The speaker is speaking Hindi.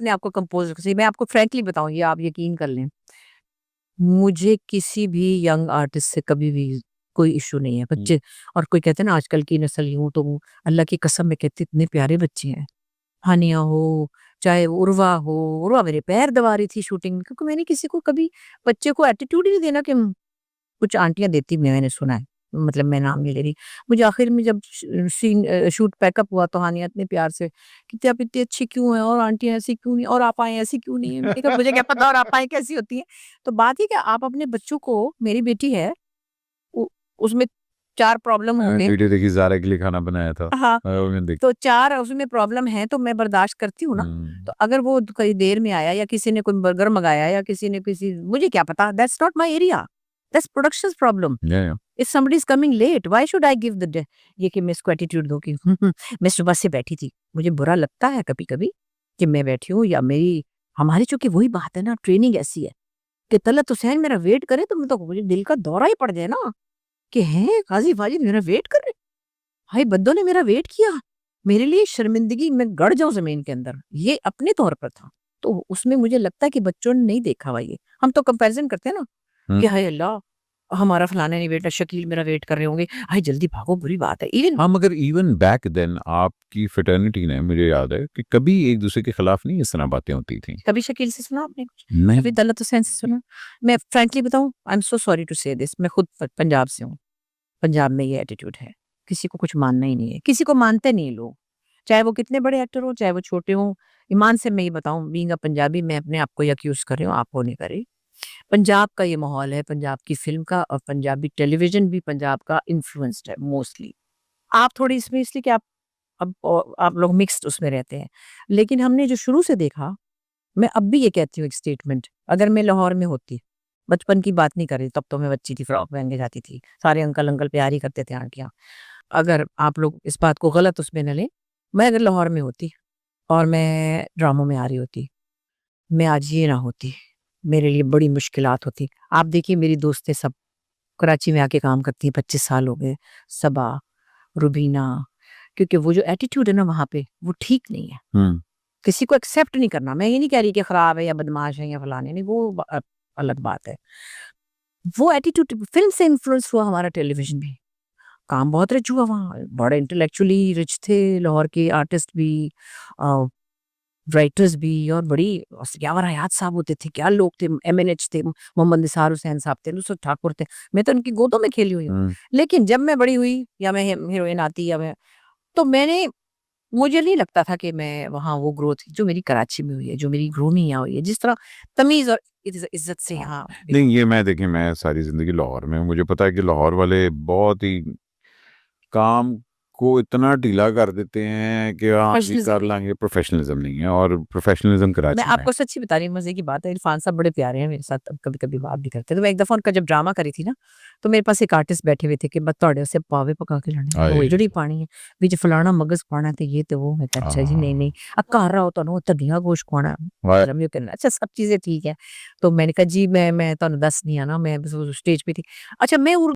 अपने आप को कंपोज रखना चाहिए। मैं आपको फ्रैंकली बताऊँ, ये आप यकीन कर लें, मुझे किसी भी यंग आर्टिस्ट से कभी भी कोई इश्यू नहीं है। हुँ। बच्चे, और कोई कहते हैं ना आजकल की नस्ल यूँ तो वो, अल्लाह की कसम मैं कहती हूँ इतने प्यारे बच्चे हैं। हानिया हो, चाहे उर्वा हो, उर्वा मेरे पैर दबा रही थी शूटिंग में, क्योंकि मैंने किसी को कभी बच्चे को एटीट्यूड ही नहीं देना कि कुछ आंटियाँ देती मैंने सुना है, मतलब मैं नाम नहीं ले रही। मुझे आखिर में जब शूट पैकअप हुआ तो हानिया इतने प्यार से कहती आप इतनी अच्छी क्यों हैं और आंटियाँ ऐसी क्यों नहीं और आपाएँ ऐसी क्यों नहीं है? मैंने कहा मुझे क्या पता और आपाएँ कैसी होती हैं? तो बात ये कि आप अपने बच्चों को, मेरी बेटी है, उ उसमें 4 प्रॉब्लम होंगे। वीडियो देखी ज़ारा के लिए खाना बनाया था। हाँ, वो मैंने देखी। तो 4 उसमें प्रॉब्लम है तो मैं बर्दाश्त करती हूँ ना। हुँ। तो अगर वो कई देर में आया या किसी ने कोई बर्गर मँगाया या किसी ने किसी, मुझे क्या पता, that's not my area, that's productions problem. Yeah. If somebody is coming late why should I give the ये कि मैं इसको एटीट्यूड दूं कि मैं सुबह से बैठी थी। मुझे बुरा लगता है कभी कभी कि मैं बैठी हूँ या मेरी, हमारी चूंकि वही बात है ना, ट्रेनिंग ऐसी है कि तलत हुसैन मेरा वेट करे तो मैं तो, मुझे दिल का दौरा ही पड़ जाए ना कि हैं काजी फाजिद मेरा वेट कर रहे, भाई बद्दों ने मेरा वेट किया, मेरे लिए शर्मिंदगी में गड़ जाऊं जमीन के अंदर, ये अपने तौर पर था। तो उसमें मुझे लगता है कि बच्चों ने नहीं देखा हुआ ये, हम तो कंपैरिजन करते हैं ना हुँ। कि हाय अल्लाह हमारा फलाना नहीं वेट, शकील मेरा वेट कर रहे होंगे, हाय जल्दी भागो, बुरी बात है। इवन हाँ, मगर इवन बैक देन आपकी फ्रेटर्निटी ने, मुझे याद है कि कभी एक-दूसरे के खिलाफ नहीं इस तरह बातें होती थी। कभी शकील से सुना आपने कुछ? कभी नहीं। दौलत हुसैन से सुना? मैं फ्रैंकली बताऊं, I am so sorry to say this, मैं खुद पंजाब से हूँ। पंजाब में ये एटीट्यूड है, किसी को कुछ मानना ही नहीं है, किसी को मानते नहीं लोग, चाहे वो कितने बड़े एक्टर हो, चाहे वो छोटे हों। ईमान से मैं ये बताऊं, बीइंग अ पंजाबी, मैं अपने आप को अक्यूज कर रही हूँ, आप वो नहीं कर रही। पंजाब का ये माहौल है, पंजाब की फ़िल्म का, और पंजाबी टेलीविज़न भी पंजाब का इन्फ्लुएंस्ड है मोस्टली। आप थोड़ी इसमें इसलिए कि आप अब आप लोग मिक्स्ड उसमें रहते हैं। लेकिन हमने जो शुरू से देखा, मैं अब भी ये कहती हूँ एक स्टेटमेंट, अगर मैं लाहौर में होती, बचपन की बात नहीं कर रही, तब तो मैं बच्ची थी, फ्रॉक पहन के जाती थी, सारे अंकल-अंकल प्यार ही करते थे, आंटियाँ। अगर आप लोग इस बात को गलत उसमें न लें, मैं अगर लाहौर में होती और मैं ड्रामों में आ रही होती, मैं आज ये ना होती, मेरे लिए बड़ी मुश्किलात होती। आप देखिए मेरी दोस्तें सब कराची में आके काम करती हैं, 25 साल हो गए, सबा, रुबीना, क्योंकि वो जो एटीट्यूड है ना वहाँ पे, वो ठीक नहीं है। हुँ। किसी को एक्सेप्ट नहीं करना, मैं ये नहीं कह रही कि खराब है या बदमाश है या फलाने नहीं, वो अलग बात है। वो एटीट्यूड फ़िल्म से इन्फ्लुएंस हुआ हमारा टेलीविज़न भी। काम बहुत रिच हुआ वहाँ, बड़े इंटेलेक्चुअली रिच थे लाहौर के आर्टिस्ट भी, अ, राइटर्स भी, और बड़ी यावर हयात साहब होते थे, क्या लोग थे, एमएनएच थे, मोहम्मद निसार हुसैन साहब थे, नुसरत ठाकुर थे। मैं तो उनकी गोदों में खेली हुई हूँ। हुँ। लेकिन जब मैं बड़ी हुई या मैं हीरोइन आती या मैं, तो मुझे नहीं लगता था कि मैं वहाँ वो ग्रोथ जो मेरी कराची में हुई है, जो मेरी ग्रूमिंग यहाँ हुई है, जिस तरह तमीज़ और इज़्ज़त से हाँ। यहाँ नहीं, ये मैं देखिए, मैं सारी ज़िंदगी लाहौर में हूँ, मुझे पता है कि लाहौर वाले बहुत ही काम को इतना ढीला कर देते हैं कि हाँ जी, प्रोफेशनलिज़्म कर नहीं है। लेंगे, प्रोफ़ेशनलिज़्म नहीं है और प्रोफ़ेशनलिज़्म मैं कराची में है। आपको सच्ची बता रही हूँ, मज़े की बात है, इरफ़ान साहब बड़े प्यारे हैं मेरे साथ, कभी-कभी बात भी करते हैं। तो मैं एक दफ़ा उनका जब ड्रामा करी थी ना, तो मेरे पास एक आर्टिस्ट बैठे हुए थे कि बस ਤੁਹਾਡੇ ਵਾਸਤੇ पावे पका के लाने, हाय! रोजड़ी पानी है, ਵਿੱਚ फलाना मगज़ पाना ते ये ते वो। मैं कहा अच्छा जी, नहीं, हाँ। नहीं, घर आओ ਤੁਹਾਨੂੰ ਧਨੀਆ ਗੋਸ਼ਤ ਖਵਾਉਣਾ। वाह! रम्य कहना अच्छा सब चीज़ें ठीक है। तो मैंने कहा जी मैं ਤੁਹਾਨੂੰ ਦੱਸਨੀ ਆ ना, मैं स्टेज पे थी। अच्छा मैं